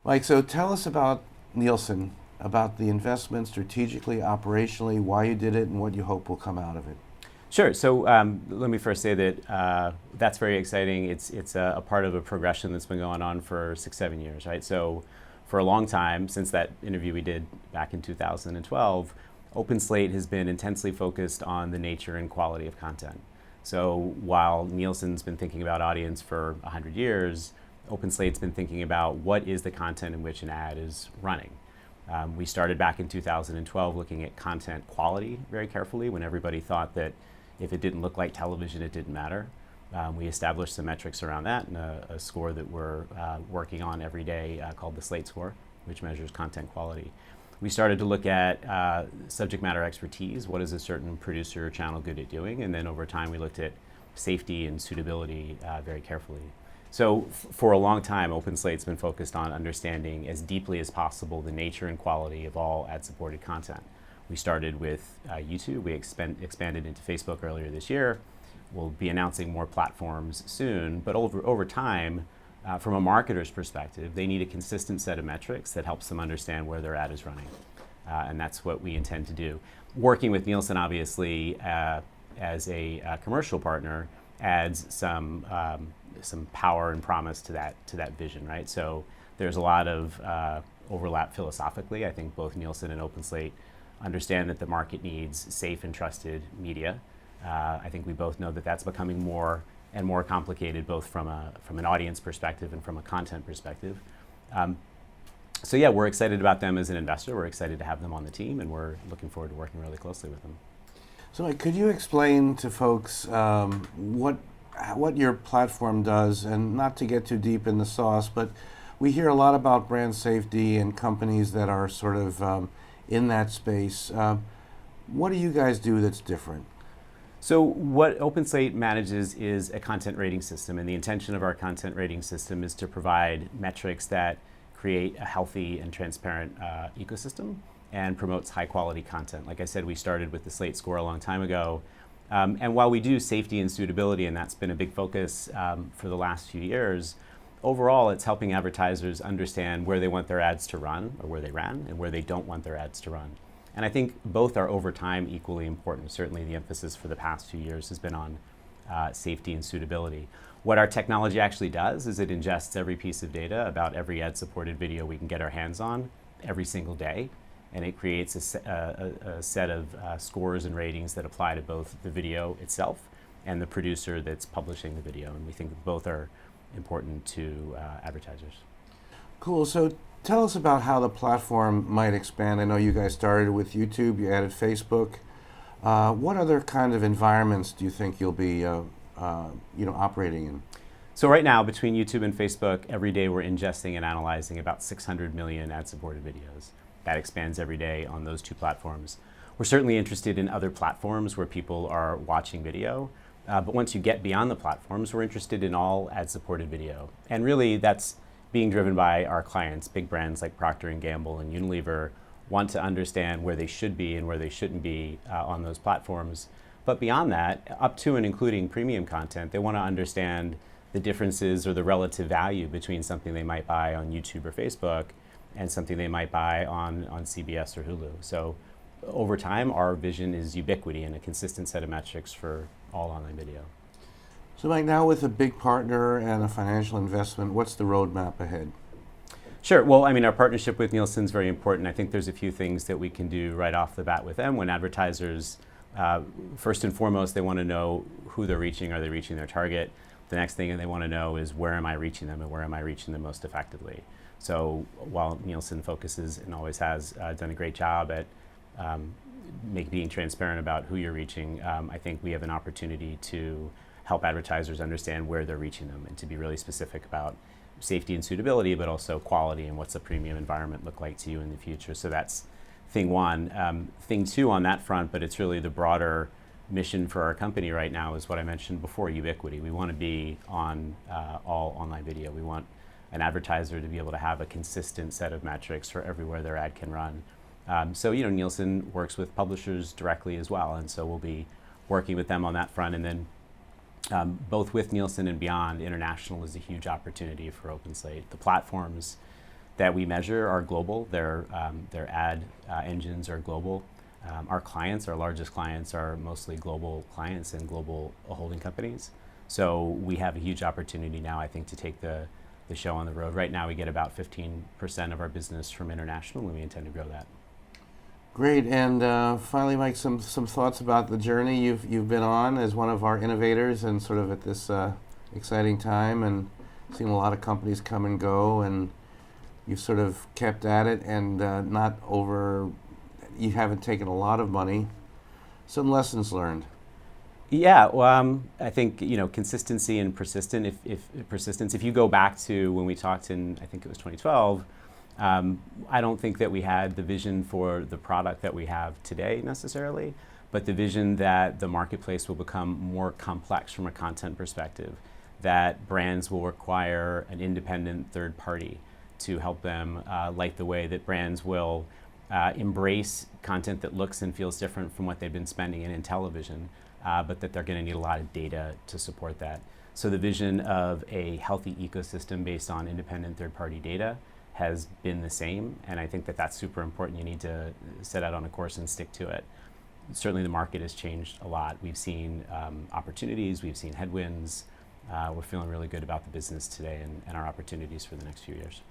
Mike, so tell us about Nielsen, about the investment strategically, operationally, why you did it, and what you hope will come out of it. Sure. So let me first say that that's very exciting. It's a part of a progression that's been going on for 6, 7 years, right? So for a long time, since that interview we did back in 2012, OpenSlate has been intensely focused on the nature and quality of content. So while Nielsen's been thinking about audience for 100 years, OpenSlate's been thinking about what is the content in which an ad is running. We started back in 2012 looking at content quality very carefully when everybody thought that if it didn't look like television, it didn't matter. We established some metrics around that and a score that we're working on every day called the Slate score, which measures content quality. We started to look at subject matter expertise. What is a certain producer or channel good at doing? And then over time, we looked at safety and suitability very carefully. So for a long time, OpenSlate's been focused on understanding as deeply as possible the nature and quality of all ad-supported content. We started with YouTube. We expanded into Facebook earlier this year. We'll be announcing more platforms soon. But over time, from a marketer's perspective, they need a consistent set of metrics that helps them understand where their ad is running. And that's what we intend to do. Working with Nielsen, obviously, as a commercial partner, adds some power and promise to that vision, right? So there's a lot of overlap philosophically. I think both Nielsen and OpenSlate understand that the market needs safe and trusted media. I think we both know that that's becoming more and more complicated, both from an audience perspective and from a content perspective. So yeah, we're excited about them as an investor. We're excited to have them on the team, and we're looking forward to working really closely with them. So, Mike, could you explain to folks what your platform does, and not to get too deep in the sauce, but we hear a lot about brand safety and companies that are sort of in that space. What do you guys do that's different? So what OpenSlate manages is a content rating system, and the intention of our content rating system is to provide metrics that create a healthy and transparent ecosystem and promotes high quality content. Like I said, we started with the Slate score a long time ago. And while we do safety and suitability, and that's been a big focus for the last few years, overall it's helping advertisers understand where they want their ads to run, or where they ran, and where they don't want their ads to run. And I think both are over time equally important. Certainly the emphasis for the past few years has been on safety and suitability. What our technology actually does is it ingests every piece of data about every ad-supported video we can get our hands on every single day. And it creates a set of scores and ratings that apply to both the video itself and the producer that's publishing the video. And we think that both are important to advertisers. Cool. So tell us about how the platform might expand. I know you guys started with YouTube, you added Facebook. What other kind of environments do you think you'll be operating in? So right now, between YouTube and Facebook, every day we're ingesting and analyzing about 600 million ad-supported videos. That expands every day on those two platforms. We're certainly interested in other platforms where people are watching video. But once you get beyond the platforms, we're interested in all ad-supported video. And really, that's being driven by our clients. Big brands like Procter & Gamble and Unilever want to understand where they should be and where they shouldn't be on those platforms. But beyond that, up to and including premium content, they want to understand the differences or the relative value between something they might buy on YouTube or Facebook and something they might buy on CBS or Hulu. So over time, our vision is ubiquity and a consistent set of metrics for all online video. So Mike, now with a big partner and a financial investment, what's the roadmap ahead? Sure. Well, I mean, our partnership with Nielsen is very important. I think there's a few things that we can do right off the bat with them. When advertisers, first and foremost, they want to know who they're reaching. Are they reaching their target? The next thing they want to know is where am I reaching them and where am I reaching them most effectively? So while Nielsen focuses and always has done a great job at being transparent about who you're reaching, I think we have an opportunity to help advertisers understand where they're reaching them and to be really specific about safety and suitability, but also quality and what's a premium environment look like to you in the future. So that's thing one. Thing two on that front, but it's really the broader mission for our company right now, is what I mentioned before, ubiquity. We want to be on all online video. We want an advertiser to be able to have a consistent set of metrics for everywhere their ad can run. So Nielsen works with publishers directly as well, and so we'll be working with them on that front. And then both with Nielsen and beyond, international is a huge opportunity for OpenSlate. The platforms that we measure are global. Their ad engines are global. Our clients, our largest clients, are mostly global clients and global holding companies. So we have a huge opportunity now, I think, to take the show on the road. Right now, we get about 15% of our business from international, and we intend to grow that. Great. And finally, Mike, some thoughts about the journey you've been on as one of our innovators, and sort of at this exciting time, and seen a lot of companies come and go, and you've sort of kept at it, and you haven't taken a lot of money. Some lessons learned. Yeah, well, I think consistency and persistence. If you go back to when we talked in, I think it was 2012, I don't think that we had the vision for the product that we have today necessarily, but the vision that the marketplace will become more complex from a content perspective, that brands will require an independent third party to help them, like the way that brands will embrace content that looks and feels different from what they've been spending in television, but that they're going to need a lot of data to support that. So the vision of a healthy ecosystem based on independent third-party data has been the same, and I think that that's super important. You need to set out on a course and stick to it. Certainly the market has changed a lot. We've seen opportunities, we've seen headwinds. We're feeling really good about the business today and our opportunities for the next few years.